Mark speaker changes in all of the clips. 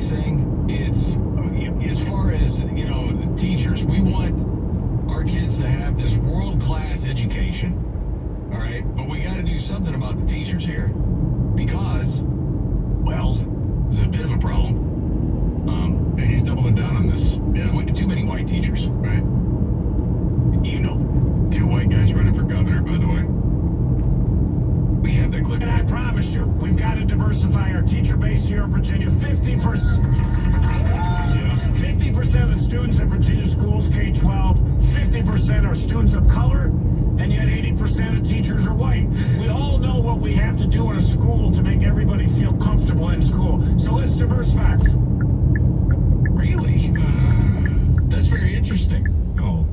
Speaker 1: saying? It's as far as, teachers, we want our kids to have this world-class education. All right? But we got to do something about the teachers here because, well, there's a bit of a problem. And he's doubling down on this. Yeah. Too many white teachers. Right. Two white guys running for governor, by the way. We have that clip.
Speaker 2: And I promise you, we've got to diversify our teacher base here in Virginia. 50%. 50% of the students in Virginia schools, K-12, 50% are students of color, and yet 80% of teachers are white. We all know what we have to do in a school to make everybody feel comfortable in school. So let's diversify.
Speaker 1: Really? That's very interesting.
Speaker 3: Oh,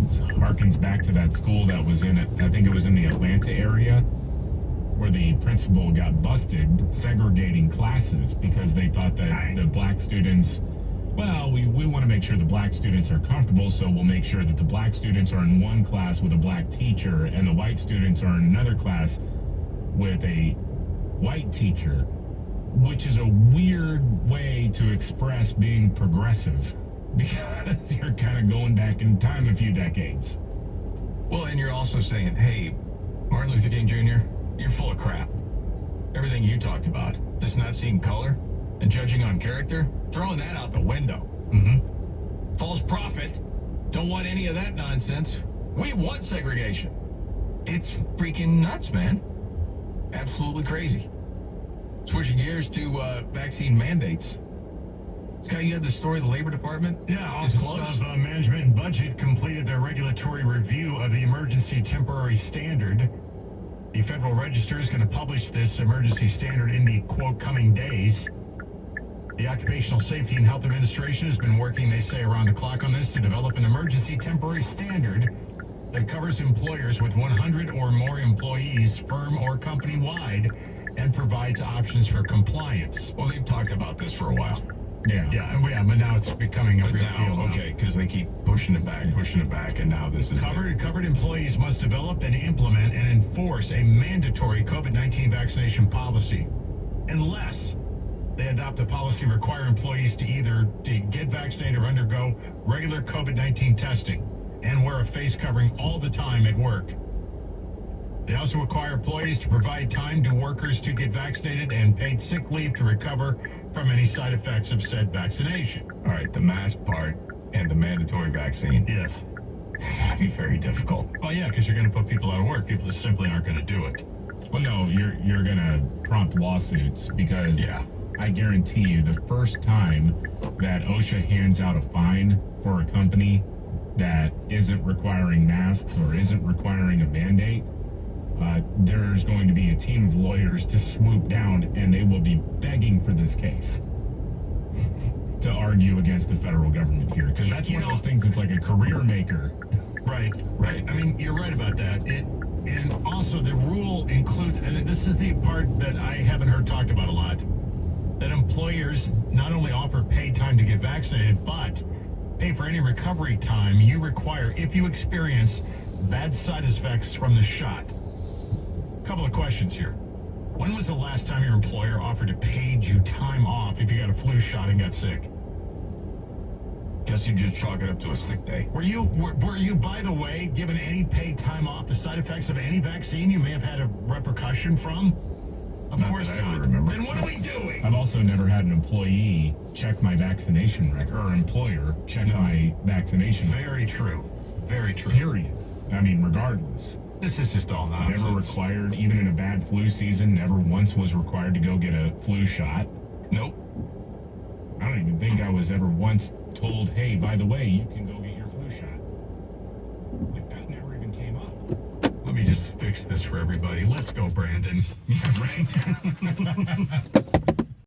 Speaker 3: it harkens back to that school that was I think it was in the Atlanta area, where the principal got busted segregating classes because they thought that the black students, we want to make sure the black students are comfortable, so we'll make sure that the black students are in one class with a black teacher and the white students are in another class with a white teacher, which is a weird way to express being progressive because you're kind of going back in time a few decades.
Speaker 1: Well, and you're also saying, hey, Martin Luther King Jr., you're full of crap. Everything you talked about, this not seeing color and judging on character, throwing that out the window.
Speaker 3: Mm-hmm.
Speaker 1: False prophet, don't want any of that nonsense. We want segregation. It's freaking nuts, man. Absolutely crazy. Switching gears to vaccine mandates. Scott, you had the story of the Labor Department?
Speaker 4: Yeah, Office of Management and Budget completed their regulatory review of the emergency temporary standard. The Federal Register is going to publish this emergency standard in the, quote, coming days. The Occupational Safety and Health Administration has been working, they say, around the clock on this to develop an emergency temporary standard that covers employers with 100 or more employees, firm or company-wide, and provides options for compliance.
Speaker 1: Well, they've talked about this for a while.
Speaker 4: Yeah, but now it's becoming a real deal.
Speaker 1: Okay, because they keep pushing it back, and now this is
Speaker 4: Covered employees must develop and implement and enforce a mandatory COVID-19 vaccination policy, unless they adopt a policy to require employees to either get vaccinated or undergo regular COVID-19 testing and wear a face covering all the time at work. They also require employees to provide time to workers to get vaccinated and paid sick leave to recover from any side effects of said vaccination.
Speaker 1: All right, the mask part and the mandatory vaccine.
Speaker 4: Yes.
Speaker 1: It's going to be very difficult.
Speaker 4: Well, yeah, because you're going to put people out of work. People just simply aren't going to do it.
Speaker 3: Well, no, you're going to prompt lawsuits because I guarantee you the first time that OSHA hands out a fine for a company that isn't requiring masks or isn't requiring a mandate, there's going to be a team of lawyers to swoop down and they will be begging for this case to argue against the federal government here. Because that's one of those things that's like a career maker.
Speaker 4: Right. I mean, you're right about that. And also the rule includes, and this is the part that I haven't heard talked about a lot, that employers not only offer paid time to get vaccinated, but pay for any recovery time you require if you experience bad side effects from the shot. Couple of questions here. When was the last time your employer offered to pay you time off if you got a flu shot and got sick?
Speaker 1: Guess you just chalk it up to a sick day.
Speaker 4: Were you, by the way, given any paid time off the side effects of any vaccine you may have had a repercussion from? Of course
Speaker 1: that I
Speaker 4: not.
Speaker 1: remember.
Speaker 4: Then what are we doing?
Speaker 3: I've also never had an employee check my vaccination record, or employer check my vaccination record.
Speaker 4: Very true. Very true.
Speaker 3: Period. I mean, regardless.
Speaker 4: This is just all nonsense.
Speaker 3: Never required, even in a bad flu season, never once was required to go get a flu shot.
Speaker 1: Nope.
Speaker 3: I don't even think I was ever once told, hey, by the way, you can go get your flu shot. Like, that never even came up.
Speaker 4: Let me just fix this for everybody. Let's go, Brandon.
Speaker 1: Yeah, right.